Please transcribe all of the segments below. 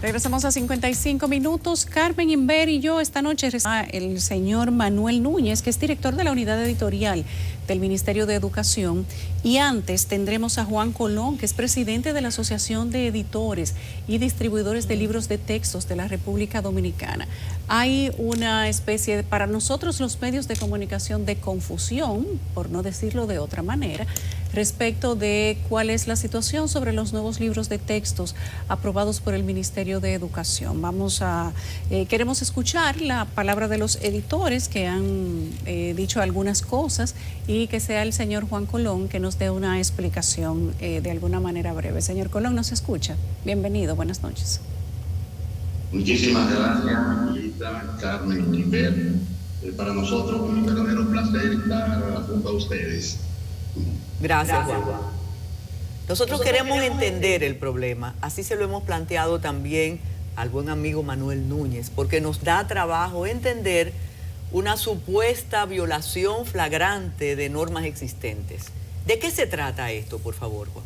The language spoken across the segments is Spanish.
Regresamos a 55 minutos. Carmen Inver y yo esta noche el señor Manuel Núñez, que es director de la unidad editorial del Ministerio de Educación. Y antes tendremos a Juan Colón, que es presidente de la Asociación de Editores y Distribuidores de Libros de Textos de la República Dominicana. Hay una especie de, para nosotros los medios de comunicación, de confusión, por no decirlo de otra manera, respecto de cuál es la situación sobre los nuevos libros de textos aprobados por el Ministerio de Educación. Queremos escuchar la palabra de los editores que han dicho algunas cosas y que sea el señor Juan Colón que nos dé una explicación de alguna manera breve. Señor Colón, ¿nos escucha? Bienvenido, buenas noches. Muchísimas gracias, Lita, Carmen, Inver. Para nosotros un verdadero placer estar junto a ustedes. Gracias, Juan. Nosotros queremos entender el problema, así se lo hemos planteado también al buen amigo Manuel Núñez, porque nos da trabajo entender una supuesta violación flagrante de normas existentes. ¿De qué se trata esto, por favor, Juan?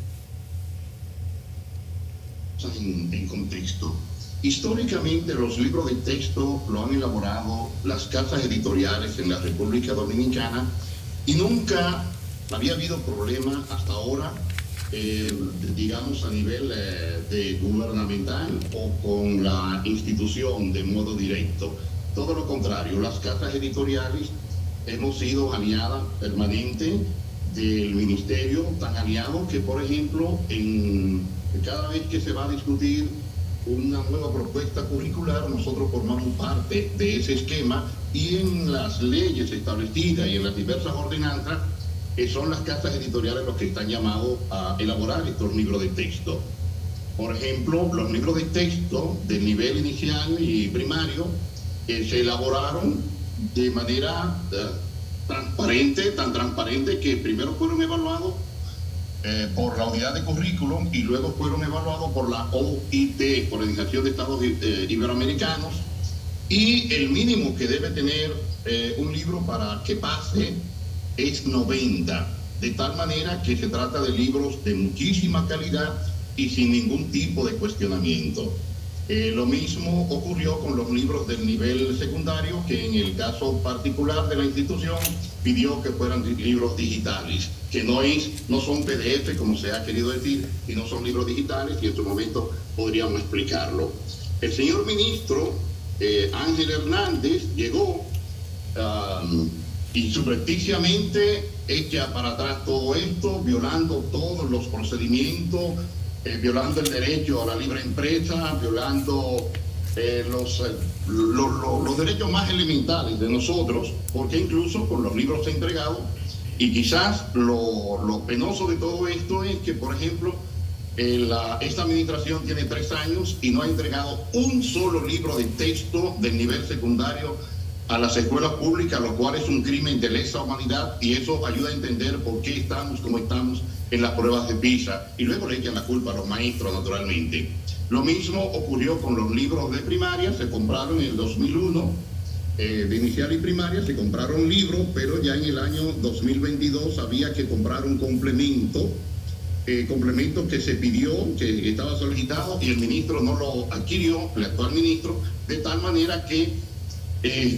En contexto. Históricamente los libros de texto lo han elaborado las casas editoriales en la República Dominicana y nunca había habido problema hasta ahora, digamos a nivel de gubernamental o con la institución de modo directo. Todo lo contrario, las casas editoriales hemos sido aliadas permanente del ministerio, tan aliados que, por ejemplo, cada vez que se va a discutir una nueva propuesta curricular, nosotros formamos parte de ese esquema y en las leyes establecidas y en las diversas ordenanzas, son las casas editoriales los que están llamados a elaborar estos libros de texto. Por ejemplo, los libros de texto del nivel inicial y primario se elaboraron de manera transparente, tan transparente que primero fueron evaluados por la unidad de currículum y luego fueron evaluados por la OIT, por la Organización de Estados Iberoamericanos, y el mínimo que debe tener un libro para que pase es 90, de tal manera que se trata de libros de muchísima calidad y sin ningún tipo de cuestionamiento. Lo mismo ocurrió con los libros del nivel secundario, que en el caso particular de la institución pidió que fueran libros digitales, que no son PDF como se ha querido decir, y no son libros digitales, y en su momento podríamos explicarlo. El señor ministro Ángel Hernández llegó y subrepticiamente echa para atrás todo esto, violando todos los procedimientos, violando el derecho a la libre empresa, violando los derechos más elementales de nosotros, porque incluso con los libros entregados, y quizás lo penoso de todo esto es que, por ejemplo, esta administración tiene 3 años y no ha entregado un solo libro de texto del nivel secundario a las escuelas públicas, lo cual es un crimen de lesa humanidad, y eso ayuda a entender por qué estamos como estamos en las pruebas de PISA, y luego le echan la culpa a los maestros, naturalmente. Lo mismo ocurrió con los libros de primaria, se compraron en el 2001, de inicial y primaria, se compraron libros, pero ya en el año 2022 había que comprar un complemento que se pidió, que estaba solicitado, y el ministro no lo adquirió, el actual ministro, de tal manera que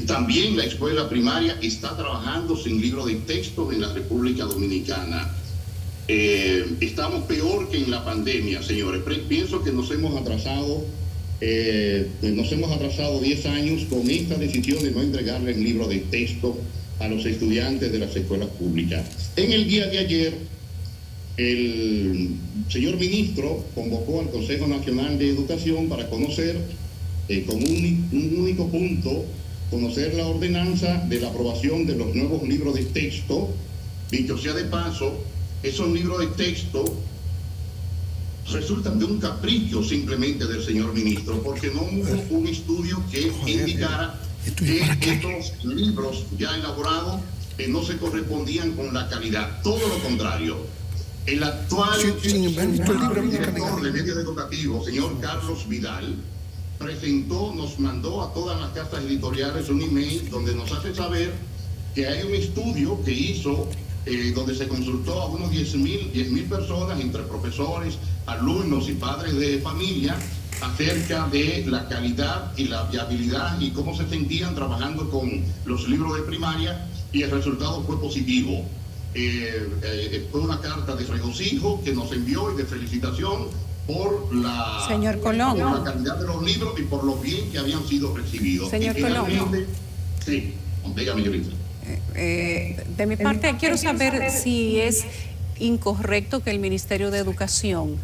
también la escuela primaria está trabajando sin libro de texto en la República Dominicana. Estamos peor que en la pandemia, señores. Pienso que nos hemos atrasado 10 años con esta decisión de no entregarle el libro de texto a los estudiantes de las escuelas públicas. En el día de ayer, el señor ministro convocó al Consejo Nacional de Educación para conocer, con un único punto, conocer la ordenanza de la aprobación de los nuevos libros de texto. Dicho sea de paso, esos libros de texto resultan de un capricho simplemente del señor ministro, porque no hubo un estudio que indicara que estos libros ya elaborados no se correspondían con la calidad. Todo lo contrario. El actual director de medios educativos, señor Carlos Vidal, nos mandó a todas las casas editoriales un email donde nos hace saber que hay un estudio que hizo donde se consultó a unos 10.000 personas, entre profesores, alumnos y padres de familia, acerca de la calidad y la viabilidad y cómo se sentían trabajando con los libros de primaria, y el resultado fue positivo. Fue una carta de regocijo que nos envió y de felicitación por la, Señor Colón, por la calidad de los libros y por lo bien que habían sido recibidos. Señor Colón. Sí, dígame, Yolanda. De mi parte, quiero saber si es incorrecto que el Ministerio de Educación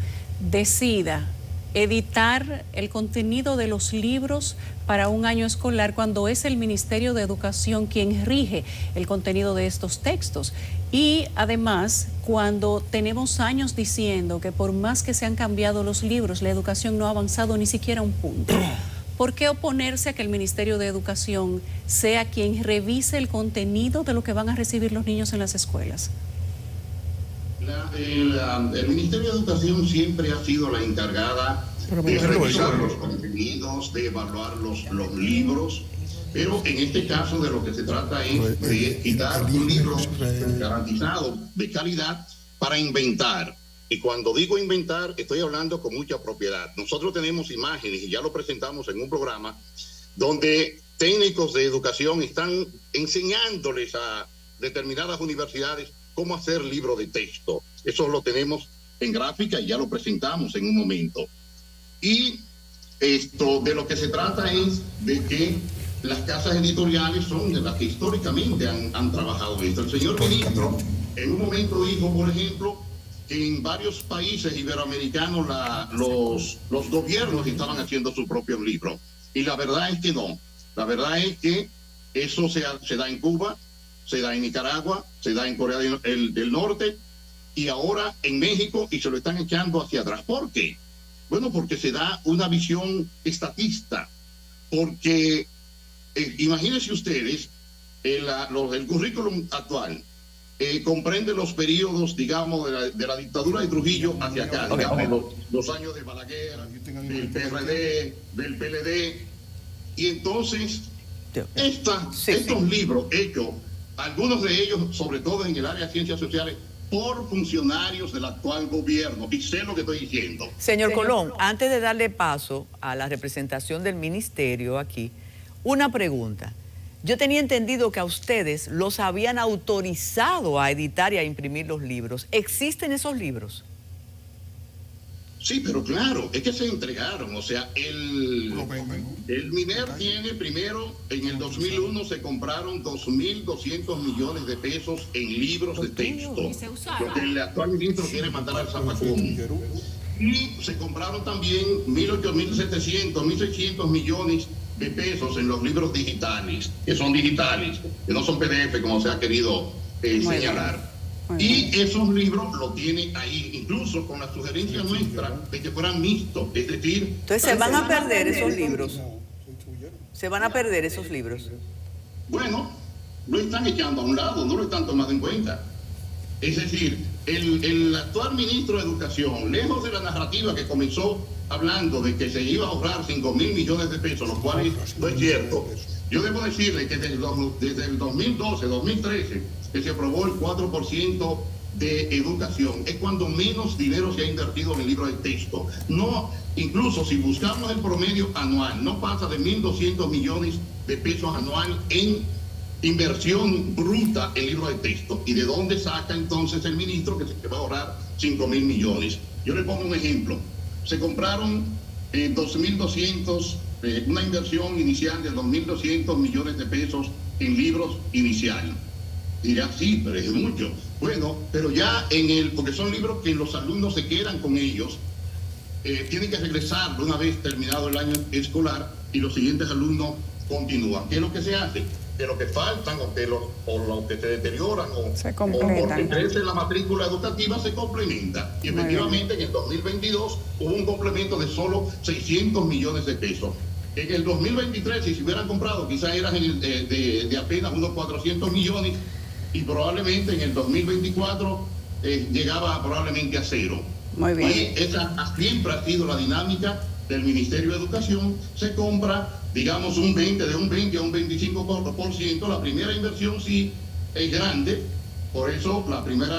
decida editar el contenido de los libros para un año escolar cuando es el Ministerio de Educación quien rige el contenido de estos textos. Y además, cuando tenemos años diciendo que por más que se han cambiado los libros, la educación no ha avanzado ni siquiera un punto. ¿Por qué oponerse a que el Ministerio de Educación sea quien revise el contenido de lo que van a recibir los niños en las escuelas? El Ministerio de Educación siempre ha sido la encargada de revisar los contenidos, de evaluar los libros, pero en este caso de lo que se trata es de quitar un libro garantizado de calidad para inventar. Y cuando digo inventar, estoy hablando con mucha propiedad. Nosotros tenemos imágenes, y ya lo presentamos en un programa, donde técnicos de educación están enseñándoles a determinadas universidades cómo hacer libros de texto. Eso lo tenemos en gráfica y ya lo presentamos en un momento. Y esto de lo que se trata es de que las casas editoriales son de las que históricamente han trabajado esto. El señor ministro en un momento dijo, por ejemplo, que en varios países iberoamericanos los gobiernos estaban haciendo sus propios libros. Y la verdad es que no. La verdad es que eso se da en Cuba, se da en Nicaragua, se da en Corea del Norte y ahora en México, y se lo están echando hacia atrás. ¿Por qué? Bueno, porque se da una visión estatista. Porque imagínense ustedes, el currículum actual comprende los periodos, digamos, de la dictadura de Trujillo hacia acá, digamos, los años de Balaguer, del PRD, del PLD, y entonces estos libros hechos, algunos de ellos, sobre todo en el área de ciencias sociales, por funcionarios del actual gobierno, y sé lo que estoy diciendo. Señor Colón, antes de darle paso a la representación del ministerio aquí, una pregunta. Yo tenía entendido que a ustedes los habían autorizado a editar y a imprimir los libros. ¿Existen esos libros? Sí, pero claro, es que se entregaron. O sea, el MINER tiene primero, en el 2001 se compraron 2.200 millones de pesos en libros de texto, lo que el actual ministro quiere mandar al zapacón. Y se compraron también 1.700, 1.600 millones de pesos en los libros digitales, que son digitales, que no son PDF como se ha querido señalar. Y esos libros los tiene ahí, incluso con la sugerencia nuestra de que fueran mixtos, es decir... Entonces se van a perder esos libros. Se van a perder esos libros. Bueno, lo están echando a un lado, no lo están tomando en cuenta. Es decir, el actual ministro de Educación, lejos de la narrativa que comenzó hablando de que se iba a ahorrar 5.000 millones de pesos, lo cual no es cierto. Yo debo decirle que desde el 2012, 2013, que se aprobó el 4% de educación, es cuando menos dinero se ha invertido en el libro de texto. No, incluso si buscamos el promedio anual, no pasa de 1.200 millones de pesos anual en inversión bruta en libro de texto. ¿Y de dónde saca entonces el ministro que se va a ahorrar 5.000 millones? Yo le pongo un ejemplo. Se compraron 2.200, una inversión inicial de 2.200 millones de pesos en libros inicial. Dirá, sí, pero es mucho. Bueno, pero ya porque son libros que los alumnos se quedan con ellos, tienen que regresar una vez terminado el año escolar y los siguientes alumnos continúan. ¿Qué es lo que se hace? Que lo que faltan o lo que se deterioran o porque crece la matrícula educativa se complementa. Y efectivamente en el 2022 hubo un complemento de solo 600 millones de pesos. En el 2023, si se hubieran comprado, quizás eran de apenas unos 400 millones y probablemente en el 2024 llegaba probablemente a cero. Muy bien. Y esa siempre ha sido la dinámica del Ministerio de Educación. Se compra, digamos, de un 20 a un 25%. La primera inversión sí es grande, Por eso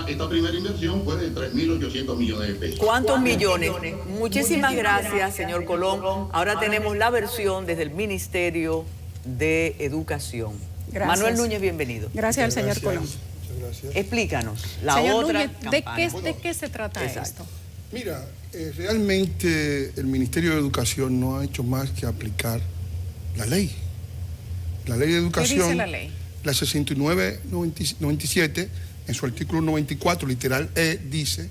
esta primera inversión fue de 3.800 millones de pesos. ¿Cuántos millones? Muchísimas gracias, señor Colón. Ahora tenemos la versión desde el Ministerio de Educación. Gracias. Manuel Núñez, bienvenido. Gracias al señor Colón. Muchas gracias. Explícanos la Señor otra Núñez, campaña. ¿de qué se trata Exacto. esto? Mira, realmente el Ministerio de Educación no ha hecho más que aplicar la ley. La ley de educación. ¿Qué dice la ley? La 6997, en su artículo 94, literal E, dice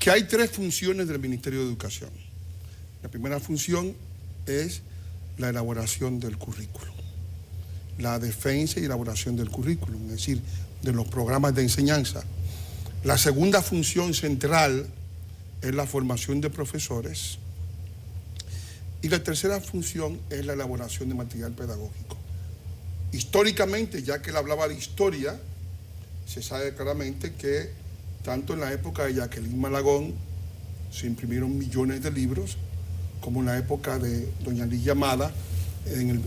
que hay 3 funciones del Ministerio de Educación. La primera función es la elaboración del currículum, la defensa y elaboración del currículum, es decir, de los programas de enseñanza. La segunda función central es la formación de profesores y la tercera función es la elaboración de material pedagógico. Históricamente, ya que él hablaba de historia, se sabe claramente que tanto en la época de Jacqueline Malagón se imprimieron millones de libros, como en la época de doña Ligia Amada,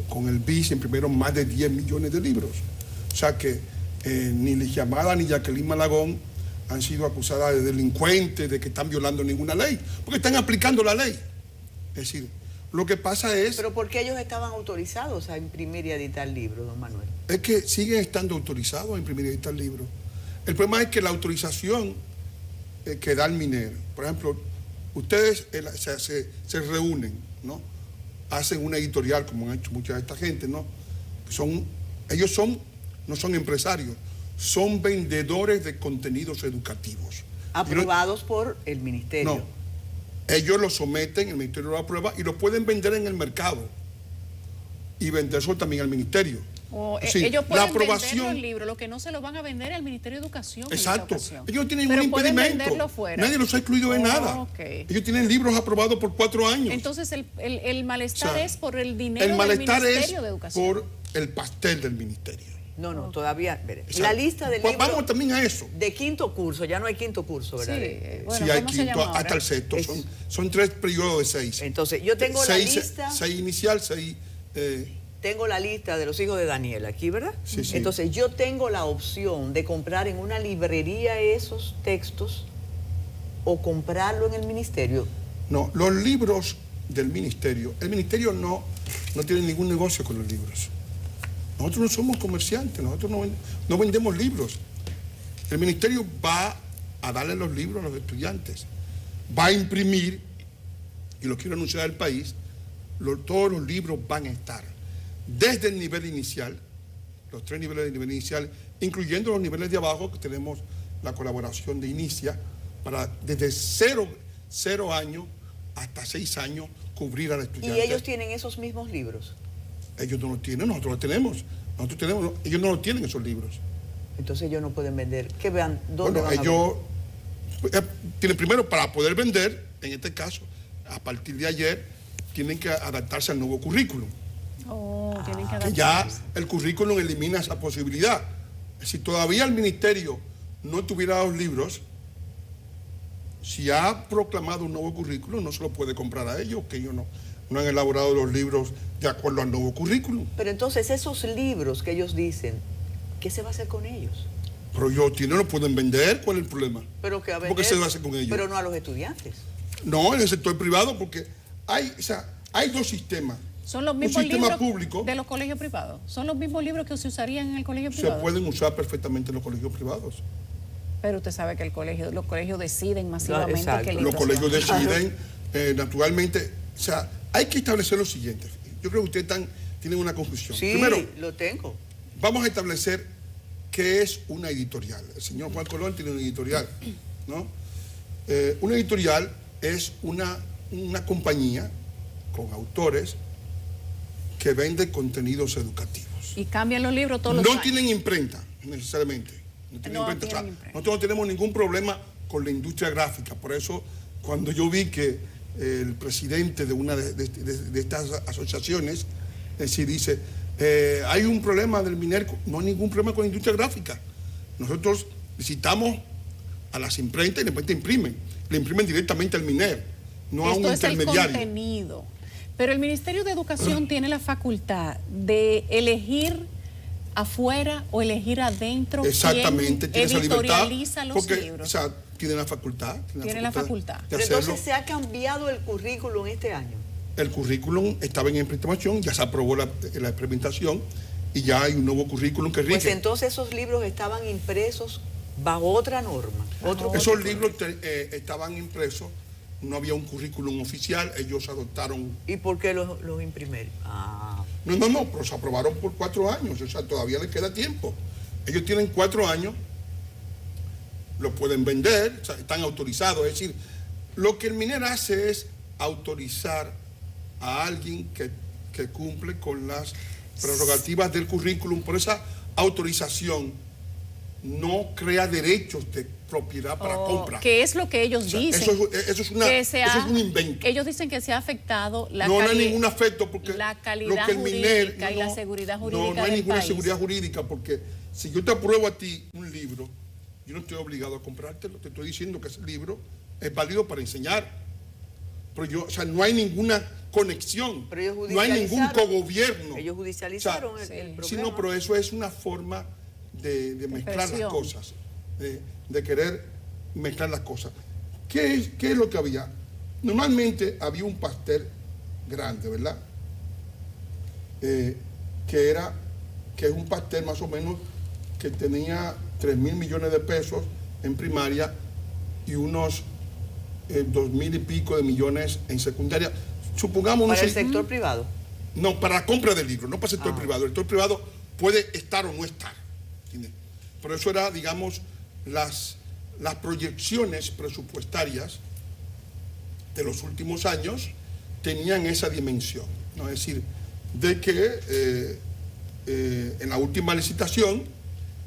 con el BIS se imprimieron más de 10 millones de libros. O sea que ni Ligia Amada ni Jacqueline Malagón han sido acusadas de delincuentes, de que están violando ninguna ley, porque están aplicando la ley. Es decir, lo que pasa es... ¿Pero por qué ellos estaban autorizados a imprimir y editar libros, don Manuel? Es que siguen estando autorizados a imprimir y editar libros. El problema es que la autorización que da el MINER, por ejemplo, ustedes se reúnen, ¿no? Hacen una editorial, como han hecho mucha de esta gente, ¿no? Ellos no son empresarios, son vendedores de contenidos educativos. Aprobados por el Ministerio. No. Ellos lo someten, el Ministerio lo aprueba y lo pueden vender en el mercado y vendérselo también al Ministerio. Sí, ellos pueden la aprobación, vender los libros, lo que no se los van a vender al Ministerio de Educación. Exacto. Ellos no tienen pero ningún impedimento. Nadie los ha excluido de nada. Okay. Ellos tienen libros aprobados por 4 años. Entonces el malestar es por el dinero el malestar del Ministerio de Educación. por el pastel del Ministerio. No, todavía. Exacto. La lista de libros. Vamos también a eso. De quinto curso, ya no hay quinto curso, ¿verdad? Sí, bueno, Sí, hay ¿cómo se quinto llama hasta ahora? el sexto. Son 3 periodos de 6. Entonces, yo tengo la lista. 6 inicial, 6... Tengo la lista de los hijos de Daniel aquí, ¿verdad? Sí, sí. Entonces, yo tengo la opción de comprar en una librería esos textos o comprarlo en el ministerio. No, los libros del ministerio, el ministerio no tiene ningún negocio con los libros. Nosotros no somos comerciantes, nosotros no vendemos libros. El ministerio va a darle los libros a los estudiantes, va a imprimir, y lo quiero anunciar al país, todos los libros van a estar, desde el nivel inicial, los 3 niveles de nivel inicial, incluyendo los niveles de abajo, que tenemos la colaboración de Inicia, para desde 0 años hasta 6 años cubrir al estudiante. ¿Y ellos tienen esos mismos libros? Ellos no los tienen, nosotros los tenemos. Ellos no los tienen esos libros. Entonces ellos no pueden vender. ¿Qué vean? ¿Dónde van a ellos tienen primero, para poder vender, en este caso, a partir de ayer, tienen que adaptarse al nuevo currículum. Tienen que Que ya el currículum elimina esa posibilidad. Si todavía el ministerio no tuviera los libros, si ha proclamado un nuevo currículum, no se lo puede comprar a ellos, que ellos no han elaborado los libros de acuerdo al nuevo currículum. Pero entonces esos libros que ellos dicen, ¿qué se va a hacer con ellos? Pero ellos no pueden vender, ¿cuál es el problema? Pero que a ¿Por qué se va a hacer con ellos? Pero no a los estudiantes. No, en el sector privado, porque hay 2 sistemas. Son los Un mismos sistema libros público, de los colegios privados. Son los mismos libros que se usarían en el colegio se privado. pueden usar perfectamente en los colegios privados. Pero usted sabe que los colegios deciden masivamente Exacto. qué Los libros colegios se van. deciden, naturalmente, hay que establecer lo siguiente. Yo creo que ustedes tienen una confusión. Sí, Primero, lo tengo. vamos a establecer qué es una editorial. El señor Juan Colón tiene una editorial, ¿no? Una editorial es una compañía con autores que vende contenidos educativos. Y cambian los libros todos los No años. tienen imprenta, necesariamente. No tienen No imprenta. tienen imprenta. Nosotros no tenemos ningún problema con la industria gráfica. Por eso, cuando yo vi que el presidente de una de estas asociaciones dice, hay un problema del MINER, no hay ningún problema con la industria gráfica. Nosotros visitamos a las imprentas y la imprenta le imprimen directamente al MINER, no a un Esto es el intermediario. contenido. Pero el Ministerio de Educación tiene la facultad de elegir afuera o elegir adentro? Exactamente, ¿Quién tiene esa libertad. editorializa los Porque, libros? o sea, tiene la facultad. Tiene la facultad. de Pero hacerlo. entonces se ha cambiado el currículum este año. El currículum estaba en implementación, ya se aprobó la experimentación y ya hay un nuevo currículum que rige. Pues entonces esos libros estaban impresos bajo otra norma. Esos libros estaban impresos, no había un currículum oficial, ellos adoptaron. ¿Y por qué los imprimieron? No, pero se aprobaron por 4 años, o sea, todavía les queda tiempo. Ellos tienen 4 años, los pueden vender, o sea, están autorizados. Es decir, lo que el MINER hace es autorizar a alguien que cumple con las prerrogativas del currículum. Por esa autorización no crea derechos de propiedad para compra. ¿Qué es lo que ellos dicen? Eso es un invento. Ellos dicen que se ha afectado no hay ningún afecto porque la calidad lo que el MINER, jurídica y la seguridad jurídica no hay del ninguna país. seguridad jurídica, porque si yo te apruebo a ti un libro, yo no estoy obligado a comprártelo, te estoy diciendo que ese libro es válido para enseñar. Pero o sea, no hay ninguna conexión, Pero ellos no hay ningún judicializaron. cogobierno. Ellos judicializaron O sea, el sí, problema. no, pero eso es una forma de mezclar las cosas, de querer mezclar las cosas. ¿Qué es lo que había? Normalmente había un pastel grande, ¿verdad? Que es un pastel más o menos que tenía 3.000 millones de pesos en primaria y unos 2.000 y pico de millones en secundaria. Supongamos... ¿Para el sector privado? No, para la compra del libro, no para el sector privado. El sector privado puede estar o no estar. ¿Entiendes? Por eso era, digamos, las proyecciones presupuestarias de los últimos años tenían esa dimensión, ¿no? Es decir, de que en la última licitación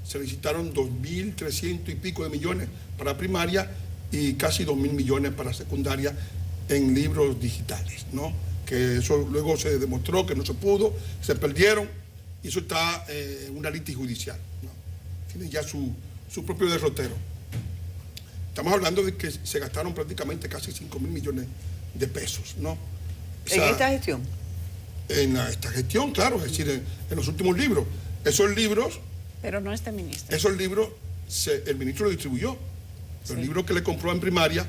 se licitaron 2.300 y pico de millones para primaria y casi 2.000 millones para secundaria en libros digitales, ¿no? Que eso luego se demostró que no se pudo, se perdieron, y eso está en una litis judicial, ¿no? Tiene ya su propio derrotero. Estamos hablando de que se gastaron prácticamente casi 5.000 millones de pesos, ¿no? ¿En esta gestión? En esta gestión, claro, es decir, en los últimos libros. Esos libros... Pero no este ministro. Esos libros, el ministro los distribuyó. Los libros que le compró en primaria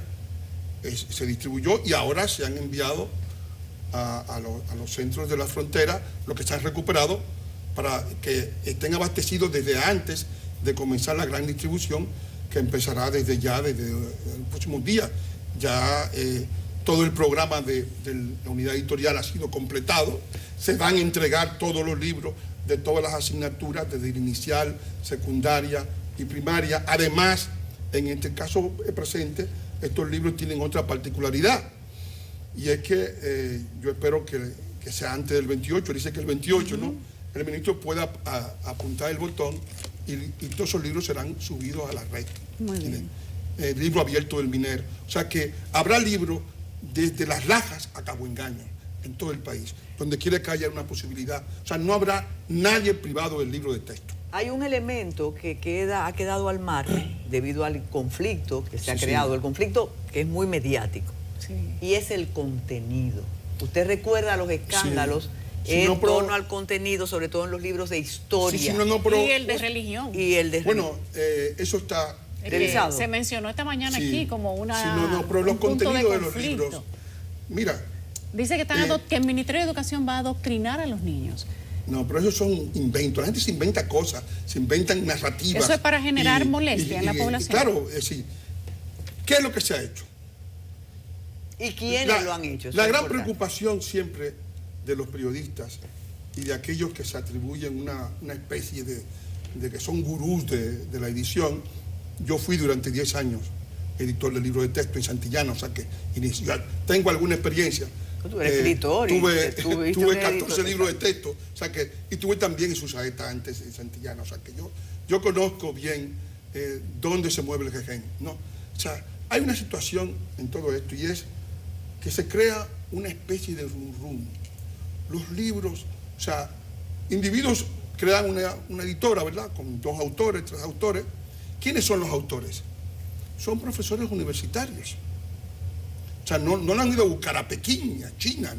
se distribuyó y ahora se han enviado a los centros de la frontera, los que se han recuperado, para que estén abastecidos desde antes de comenzar la gran distribución, que empezará desde el próximo día. Ya todo el programa de la unidad editorial ha sido completado. Se van a entregar todos los libros de todas las asignaturas, desde inicial, secundaria y primaria. Además, en este caso presente, estos libros tienen otra particularidad, y es que yo espero que sea antes del 28, dice que el 28, ¿no? El ministro pueda apuntar el botón y todos esos libros serán subidos a la red. Muy bien. El libro abierto del MINER. O sea que habrá libros desde Las Lajas a Cabo Engaño, en todo el país, donde quiera que haya una posibilidad. O sea, no habrá nadie privado del libro de texto. Hay un elemento que ha quedado al margen debido al conflicto que se ha creado, el conflicto que es muy mediático, y es el contenido. Usted recuerda los escándalos torno al contenido, sobre todo en los libros de historia. Y el de religión. Bueno, eso está... revisado. Se mencionó esta mañana aquí como pero los contenidos de los libros... Mira... Dice que, que el Ministerio de Educación va a adoctrinar a los niños. No, pero esos son inventos. La gente se inventa cosas, se inventan narrativas. Eso es para generar molestia en la población. Claro, sí. ¿Qué es lo que se ha hecho? ¿Y quiénes lo han hecho? La gran preocupación siempre de los periodistas y de aquellos que se atribuyen una especie de que son gurús de la edición. Yo fui durante 10 años editor del libro de texto en Santillana, o sea que tengo alguna experiencia. Tú eres escritor. Tuve 14 libros de texto, o sea que, y tuve también en Susaeta antes en Santillana, o sea que yo conozco bien dónde se mueve el jejen, ¿no? O sea, hay una situación en todo esto, y es que se crea una especie de rum. Los libros, o sea, individuos crean una editora, ¿verdad? Con 2 autores, 3 autores. ¿Quiénes son los autores? Son profesores universitarios. O sea, no lo han ido a buscar a Pekín, ni a China,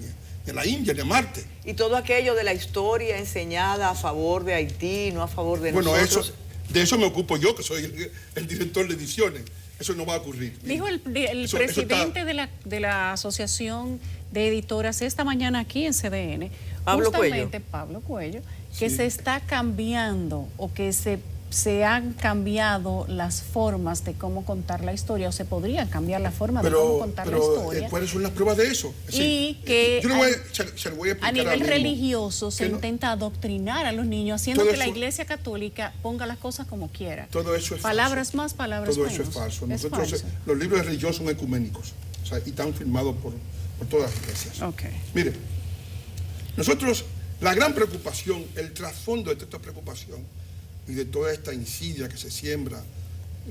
a la India, ni a Marte. Y todo aquello de la historia enseñada a favor de Haití, no a favor de Bueno, nosotros. de eso me ocupo yo, que soy el director de ediciones. Eso no va a ocurrir. Dijo el presidente de la Asociación de Editoras esta mañana aquí en CDN, justamente Pablo Cuello, que se está cambiando o que se han cambiado las formas de cómo contar la historia, o se podría cambiar la forma de cómo contar la historia. ¿Cuáles son las pruebas de eso? Y que yo se lo voy a explicar a nivel mismo, religioso se intenta adoctrinar a los niños, haciendo que la eso, Iglesia Católica ponga las cosas como quiera. Todo eso es palabras falso. Más, palabras todo menos. Todo eso es falso. Es Nosotros, falso. Los libros religiosos son ecuménicos, o sea, y están firmados por todas las iglesias. Okay. Mire, nosotros, la gran preocupación, el trasfondo de esta preocupación y de toda esta insidia que se siembra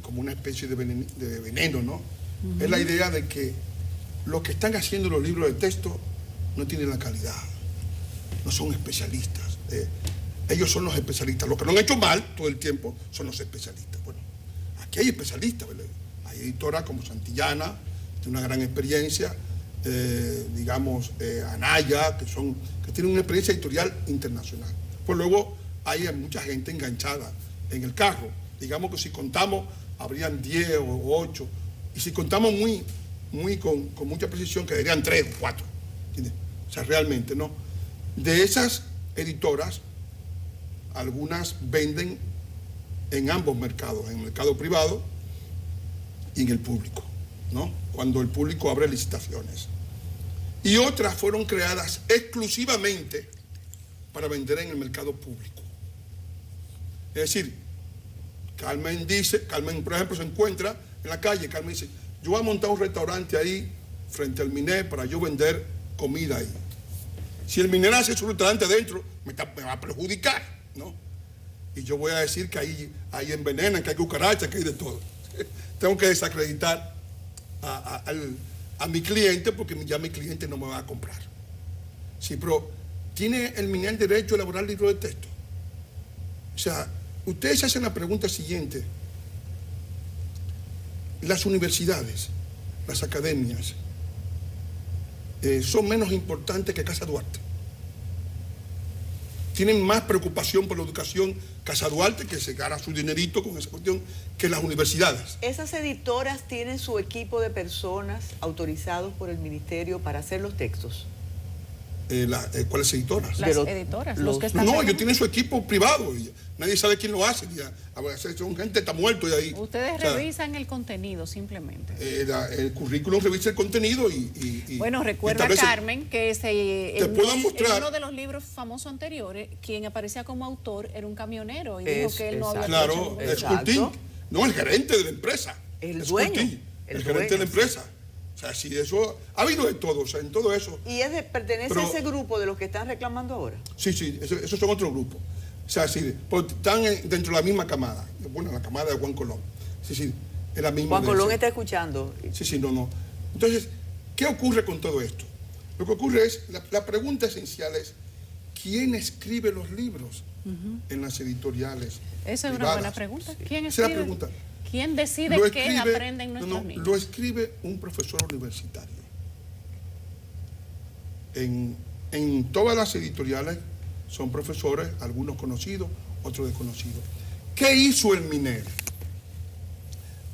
como una especie de veneno, ¿no? Es la idea de que los que están haciendo los libros de texto no tienen la calidad, no son especialistas. Ellos son los especialistas. Los que lo han hecho mal todo el tiempo son los especialistas. Bueno, aquí hay especialistas, ¿verdad? Hay editoras como Santillana, de una gran experiencia, digamos, Anaya, que tienen una experiencia editorial internacional. Pues luego hay mucha gente enganchada en el carro. Digamos que si contamos, habrían 10 o 8. Y si contamos con mucha precisión, quedarían 3 o 4. ¿Entiendes? O sea, realmente, ¿no? De esas editoras, algunas venden en ambos mercados, en el mercado privado y en el público, ¿no? Cuando el público abre licitaciones. Y otras fueron creadas exclusivamente para vender en el mercado público. Es decir, Carmen, por ejemplo, se encuentra en la calle, Carmen dice, yo voy a montar un restaurante ahí frente al MINER para yo vender comida ahí. Si el MINER hace su restaurante adentro, me va a perjudicar, ¿no? Y yo voy a decir que ahí envenenan, que hay cucarachas, que hay de todo. Tengo que desacreditar a mi cliente porque ya mi cliente no me va a comprar. Sí, pero ¿tiene el MINER derecho a elaborar libros de texto? O sea, ustedes se hacen la pregunta siguiente. Las universidades, las academias, son menos importantes que Casa Duarte. Tienen más preocupación por la educación Casa Duarte, que se gana su dinerito con esa cuestión, que las universidades. ¿Esas editoras tienen su equipo de personas autorizados por el ministerio para hacer los textos? ¿Cuáles editoras? Las editoras, los que están... No, ellos tienen su equipo privado. Nadie sabe quién lo hace. Son gente que está muerto y ahí. Ustedes revisan el contenido simplemente. El currículum revisa el contenido y bueno, recuerda, Carmen, que en uno de los libros famosos anteriores, quien aparecía como autor era un camionero y dijo que él no había... Claro, es Curtín. No, el gerente de la empresa. El dueño. Curtín, el gerente de la empresa. O sea, si eso, ha habido de todo, o sea, en todo eso. ¿Y pertenece a ese grupo de los que están reclamando ahora? Sí, esos son otros grupos. O sea, sí, están dentro de la misma camada. Bueno, la camada de Juan Colón. Sí, es la misma. Juan Colón está escuchando. Sí, no. Entonces, ¿qué ocurre con todo esto? Lo que ocurre es, la pregunta esencial es, ¿quién escribe los libros en las editoriales Esa es privadas? una buena pregunta. ¿Quién escribe? Esa es la pregunta. ¿Quién decide qué aprenden nuestros niños? Lo escribe un profesor universitario. En todas las editoriales son profesores, algunos conocidos, otros desconocidos. ¿Qué hizo el MINER?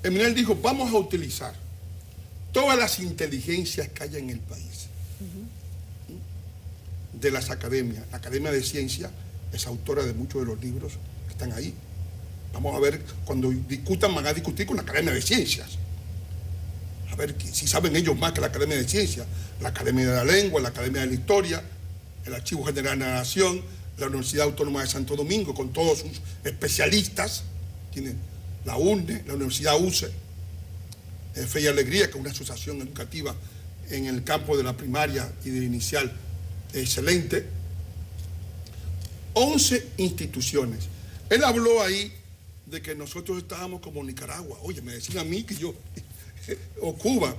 El MINER dijo, vamos a utilizar todas las inteligencias que haya en el país. De las academias. La Academia de Ciencia es autora de muchos de los libros que están ahí. Vamos a ver, cuando discutan, van a discutir con la Academia de Ciencias. A ver si saben ellos más que la Academia de Ciencias. La Academia de la Lengua, la Academia de la Historia, el Archivo General de la Nación, la Universidad Autónoma de Santo Domingo, con todos sus especialistas. Tienen la UNE, la Universidad UCE, Fe y Alegría, que es una asociación educativa en el campo de la primaria y de la inicial excelente. 11 instituciones. Él habló ahí de que nosotros estábamos como Nicaragua. Oye, me decían a mí que yo, o Cuba,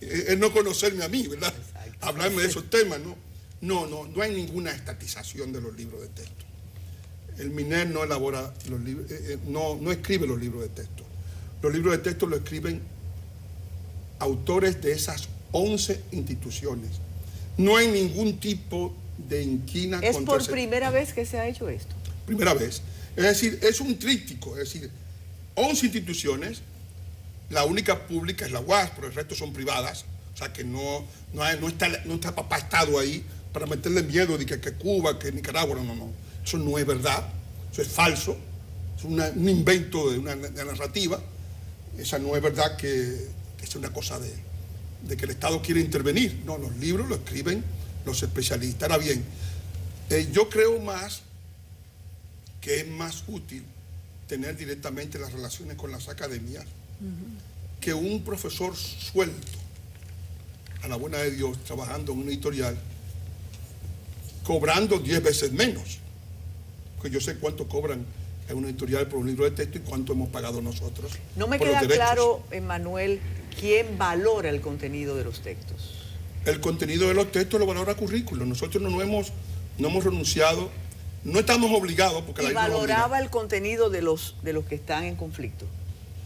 es no conocerme a mí, ¿verdad? Exacto. Hablarme de esos temas, ¿no? No hay ninguna estatización de los libros de texto. El MINER no elabora los libros, no escribe los libros de texto. Los libros de texto lo escriben autores de esas 11 instituciones, No hay ningún tipo de inquina ¿Es contra por primera vez que se ha hecho esto? Primera vez. Es decir, es un tríptico, es decir, 11 instituciones, la única pública es la UAS, pero el resto son privadas, o sea que no está papá Estado ahí para meterle miedo de que Cuba, que Nicaragua, no. Eso no es verdad, eso es falso, es un invento de una narrativa. Esa no es verdad que es una cosa de que el Estado quiere intervenir. No, los libros los escriben los especialistas. Ahora bien, yo creo más que es más útil tener directamente las relaciones con las academias que un profesor suelto, a la buena de Dios, trabajando en una editorial, cobrando 10 veces menos. Porque yo sé cuánto cobran en una editorial por un libro de texto y cuánto hemos pagado nosotros. No me por queda los derechos. claro, Emmanuel, quién valora el contenido de los textos. El contenido de los textos lo valora currículo. Nosotros no hemos renunciado, no estamos obligados porque Y la ley nos valoraba obliga. el contenido de los que están en conflicto.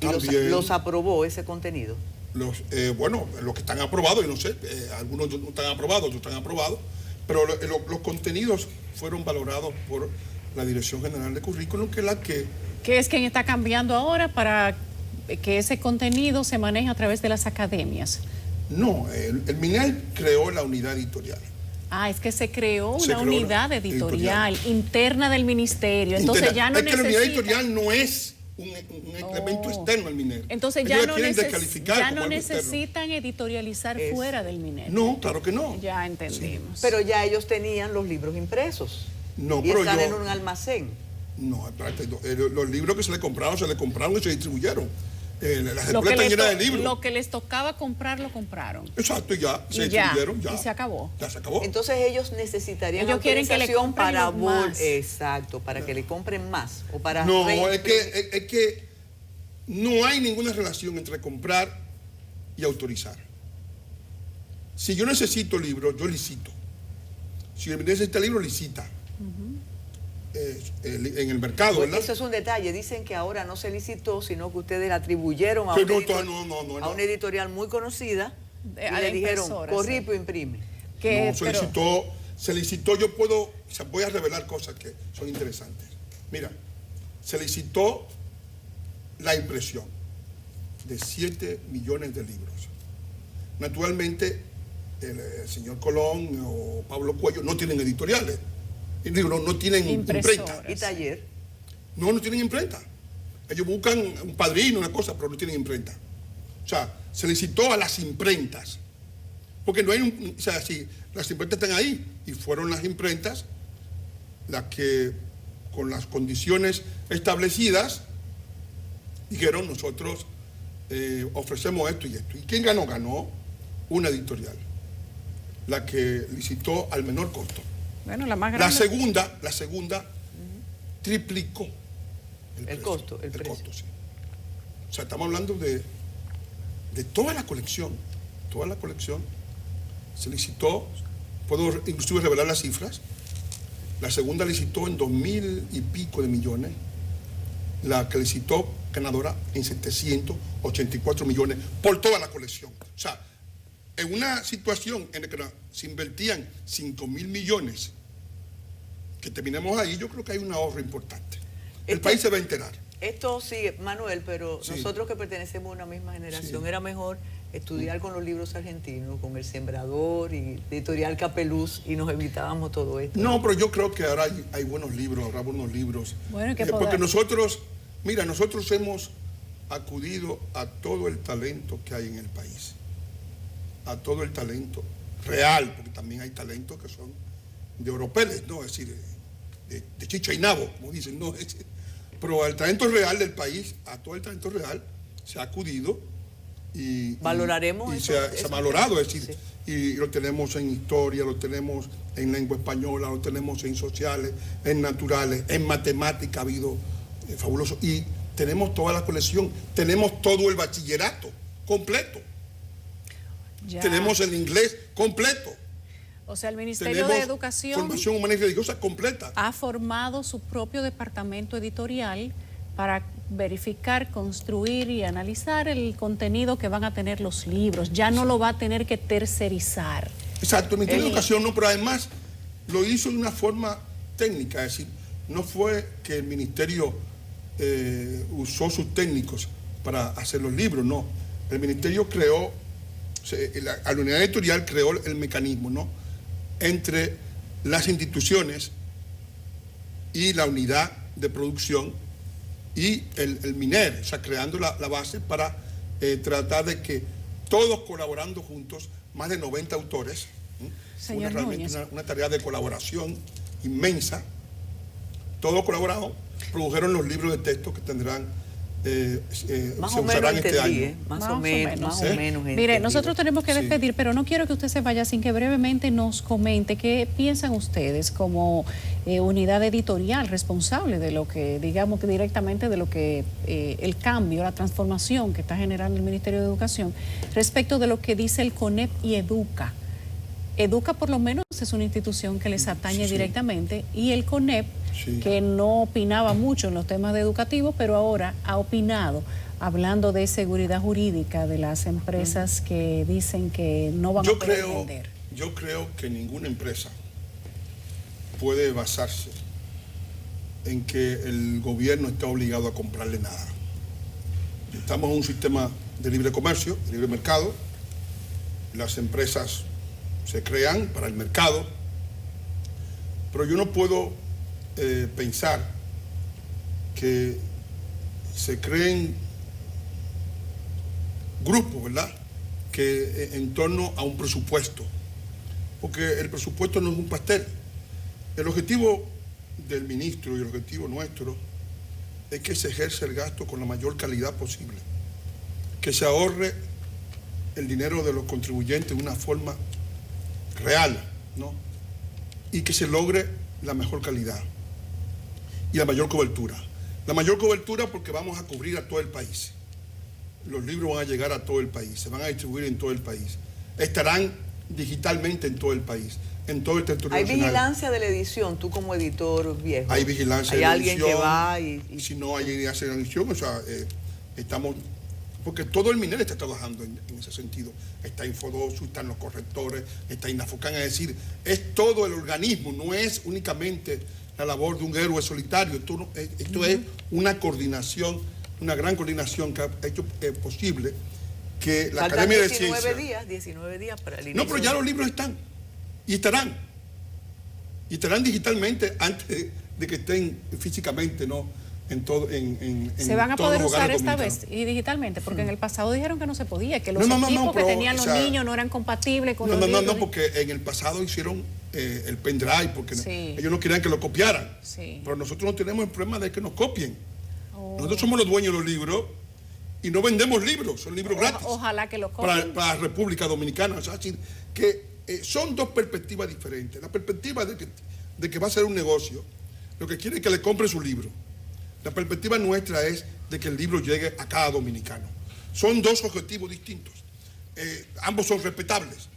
Y También. los aprobó ese contenido. Los que están aprobados, yo no sé, algunos no están aprobados, otros están aprobados, pero los contenidos fueron valorados por la Dirección General de Currículum, que es la que... ¿Qué es quien está cambiando ahora para que ese contenido se maneje a través de las academias? No, el MINED creó la unidad editorial. Ah, es que se creó Se una creó unidad una editorial interna del ministerio. Entonces ya no es que la unidad necesita... editorial no es un elemento externo al MINED. Entonces Ellos ya la no, quieren descalificar ya como no algo externo. necesitan editorializar fuera del MINED. No, claro que no. Ya entendimos. Pero ya ellos tenían los libros impresos. No, y pero están yo- en un almacén. No, espérate, los libros que se le compraron y se distribuyeron. Las Lo que, escuelas están llenas de libros. lo que les tocaba comprar, lo compraron. Exacto, y ya, se Y ya, distribuyeron, ya. y se acabó. Ya se acabó. Entonces ellos necesitarían Ellos quieren que le autorización compren para los más. Exacto, para que le compren más o para No, es reimprimir. que no hay ninguna relación entre comprar y autorizar. Si yo necesito libros, yo licito. Si el necesita libro, licita. En el mercado, Pues ¿verdad? eso es un detalle. Dicen que ahora no se licitó, sino que ustedes le atribuyeron a, Pero a una editorial muy conocida A y la le dijeron, impresora, Corripo imprime. Que, No, pero- se licitó, voy a revelar cosas que son interesantes. Mira, se licitó la impresión de 7 millones de libros. Naturalmente, el señor Colón o Pablo Cuello no tienen editoriales. Y digo, no tienen Impresoras. imprenta. Y taller. No tienen imprenta. Ellos buscan un padrino, una cosa, pero no tienen imprenta. O sea, se licitó a las imprentas. Porque no hay o sea, si las imprentas están ahí, y fueron las imprentas las que, con las condiciones establecidas, dijeron, nosotros ofrecemos esto y esto. ¿Y quién ganó? Ganó una editorial, la que licitó al menor costo. Bueno, la más La grande. segunda triplicó El precio, costo, el precio. costo, sí. O sea, estamos hablando de toda la colección. Toda la colección se licitó, puedo inclusive revelar las cifras. La segunda licitó en 2.000 y pico de millones. La que licitó ganadora en 784 millones por toda la colección. O sea, en una situación en la que se invertían 5.000 millones, que terminemos ahí, yo creo que hay un ahorro importante. El país se va a enterar. Esto sí, Manuel, pero Sí. nosotros que pertenecemos a una misma generación, Sí. era mejor estudiar con los libros argentinos, con El Sembrador y Editorial Capeluz, y nos evitábamos todo esto. No, pero yo creo que ahora hay buenos libros, habrá buenos libros. Bueno, que Porque poder- nosotros hemos acudido a todo el talento que hay en el país. A todo el talento real, porque también hay talentos que son de oropeles, ¿no? Es decir, de chicha y nabo, como dicen, ¿no? Pero al talento real del país, a todo el talento real, se ha acudido y Valoraremos y eso, se ha eso. valorado, es decir, Sí. y lo tenemos en historia, lo tenemos en lengua española, lo tenemos en sociales, en naturales, en matemática ha habido fabuloso, y tenemos toda la colección, tenemos todo el bachillerato completo, Ya. tenemos el inglés completo, O sea, el Ministerio tenemos de Educación formación humana y religiosa completa. ha formado su propio departamento editorial para verificar, construir y analizar el contenido que van a tener los libros. Ya no lo va a tener que tercerizar. Exacto, el Ministerio de Educación no, pero además lo hizo de una forma técnica, es decir, no fue que el Ministerio usó sus técnicos para hacer los libros, no. El Ministerio creó, la unidad editorial creó el mecanismo, ¿no?, entre las instituciones y la unidad de producción y el MINER, o sea, creando la base para tratar de que todos colaborando juntos, más de 90 autores, Señor realmente Núñez, una tarea de colaboración inmensa, todos colaborados, produjeron los libros de texto que tendrán, Más se o menos usarán este entendí, año. más o menos Mire, entendido. nosotros tenemos que despedir, pero no quiero que usted se vaya sin que brevemente nos comente qué piensan ustedes como unidad editorial responsable de lo que, digamos que directamente de lo que el cambio, la transformación que está generando el Ministerio de Educación respecto de lo que dice el CONEP y Educa. Educa por lo menos es una institución que les atañe directamente y el CONEP, que no opinaba mucho en los temas educativos, pero ahora ha opinado, hablando de seguridad jurídica de las empresas que dicen que no van a poder vender. Yo creo que ninguna empresa puede basarse en que el gobierno está obligado a comprarle nada. Estamos en un sistema de libre comercio, de libre mercado. Las empresas se crean para el mercado, pero yo no puedo pensar que se creen grupos, ¿verdad?, que en torno a un presupuesto, porque el presupuesto no es un pastel. El objetivo del ministro y el objetivo nuestro es que se ejerce el gasto con la mayor calidad posible, que se ahorre el dinero de los contribuyentes de una forma real, ¿no?, y que se logre la mejor calidad y la mayor cobertura. La mayor cobertura porque vamos a cubrir a todo el país. Los libros van a llegar a todo el país, se van a distribuir en todo el país, estarán digitalmente en todo el país, en todo el territorio nacional. ¿Hay vigilancia de la edición, tú como editor viejo? Hay vigilancia de la edición. ¿Hay alguien que va y...? Si no hay alguien que hace la edición, o sea, estamos... Porque todo el MINER está trabajando en ese sentido. Está Infodosu, están los correctores, está INAFOCAN, es decir, es todo el organismo, no es únicamente la labor de un héroe solitario, esto es una coordinación, una gran coordinación que ha hecho posible que la Faltan Academia de 19 días para el inicio. No, pero ya los libros están, y estarán digitalmente antes de que estén físicamente, ¿no?, en todo, se van a poder usar esta vez dominicanos. y digitalmente, porque en el pasado dijeron que no se podía, que los No, equipos que pero, tenían los niños no eran compatibles con los libros. No, porque en el pasado hicieron el pendrive, porque ellos no querían que lo copiaran. Sí. Pero nosotros no tenemos el problema de que nos copien. Nosotros somos los dueños de los libros y no vendemos libros, son libros gratis. Ojalá que lo copien. Para la República Dominicana. O sea, decir, que son dos perspectivas diferentes. La perspectiva de que va a ser un negocio, lo que quiere es que le compre su libro. La perspectiva nuestra es de que el libro llegue a cada dominicano. Son dos objetivos distintos. Ambos son respetables,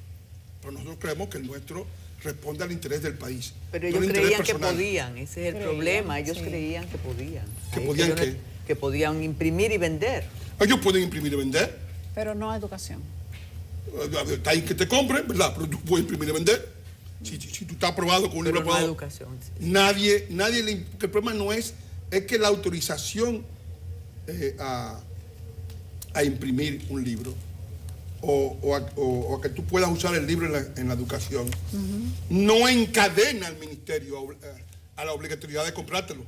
pero nosotros creemos que el nuestro responde al interés del país. Pero ellos creían que podían, ese es el problema. Ellos creían que podían. ¿Que podían qué? Que podían imprimir y vender. Ellos pueden imprimir y vender. Pero no educación. Está ahí que te compren, ¿verdad? Pero tú puedes imprimir y vender. Si tú estás aprobado con un libro aprobado. No educación. Sí. Nadie porque el problema no es que la autorización a imprimir un libro o a que tú puedas usar el libro en la educación no encadena al ministerio a la obligatoriedad de comprártelo.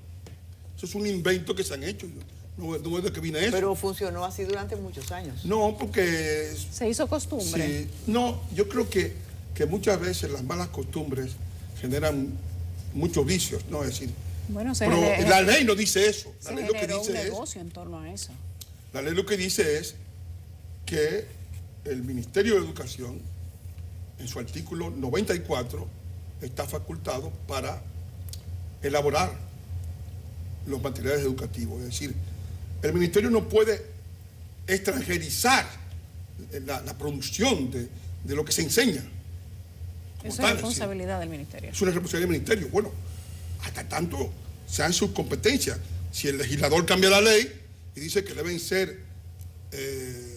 Eso es un invento que se han hecho. No es de que viene eso. Pero funcionó así durante muchos años. No, porque... Se hizo costumbre. Sí. No, yo creo que muchas veces las malas costumbres generan muchos vicios, ¿no? Es decir, bueno, pero la ley no dice eso. La ley lo que dice un negocio en torno a eso. La ley lo que dice es que el Ministerio de Educación, en su artículo 94, está facultado para elaborar los materiales educativos. Es decir, el Ministerio no puede extranjerizar la producción de lo que se enseña. Eso es responsabilidad del Ministerio. Es una responsabilidad del Ministerio. Bueno, hasta tanto sean sus competencias. Si el legislador cambia la ley y dice que deben ser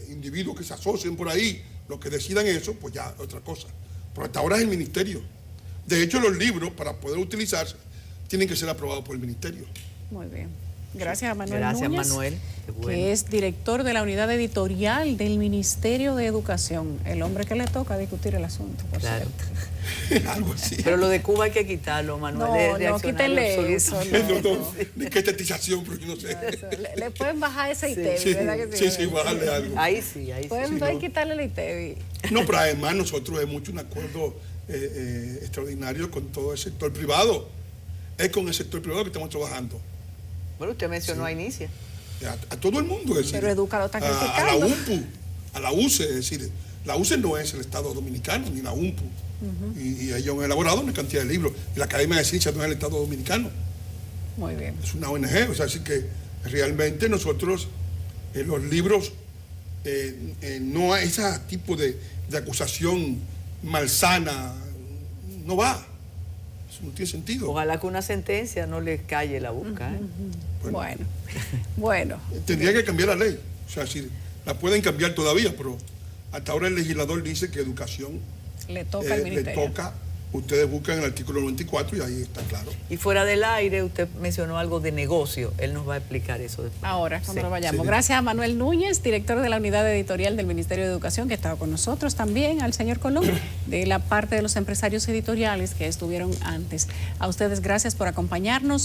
individuos que se asocien por ahí, los que decidan eso, pues ya otra cosa. Pero hasta ahora es el ministerio. De hecho, los libros, para poder utilizarse, tienen que ser aprobados por el ministerio. Muy bien. Gracias a Manuel Gracias, Núñez, Manuel. Qué bueno. que es director de la unidad editorial del Ministerio de Educación, el hombre que le toca discutir el asunto, por Claro. cierto. Algo así. Pero lo de Cuba hay que quitarlo, Manuel. No, es no, reaccionario quítenle eso. absoluto. No, No, de qué estetización, pero yo no sé. Eso, le pueden bajar ese Sí. ITEVI, Sí, ¿verdad que sí? sí, bajarle algo. Ahí sí, ahí sí. Pueden quitarle el ITEVI. No, pero además nosotros hemos hecho un acuerdo extraordinario con todo el sector privado. Es con el sector privado que estamos trabajando. Bueno, usted mencionó Sí. a Inicia. A todo el mundo, es decir, Pero Educa lo está a la criticando. UNPU, a la UCE, es decir, la UCE no es el Estado Dominicano, ni la UNPU. Y ellos han elaborado una cantidad de libros. Y la Academia de Ciencias no es el Estado Dominicano, Muy bien. es una ONG. O sea, así que realmente nosotros, los libros, no hay ese tipo de acusación malsana, no va. Eso no tiene sentido. Ojalá que una sentencia no les calle la boca. ¿eh? Bueno. Tendría que cambiar la ley. O sea, si la pueden cambiar todavía, pero hasta ahora el legislador dice que educación Le toca al le ministerio. toca. Ustedes buscan el artículo 94 y ahí está claro. Y fuera del aire, usted mencionó algo de negocio. Él nos va a explicar eso después. Ahora, cuando Sí. lo vayamos. Sí. Gracias a Manuel Núñez, director de la unidad editorial del Ministerio de Educación, que estaba con nosotros también, al señor Colón, de la parte de los empresarios editoriales que estuvieron antes. A ustedes, gracias por acompañarnos.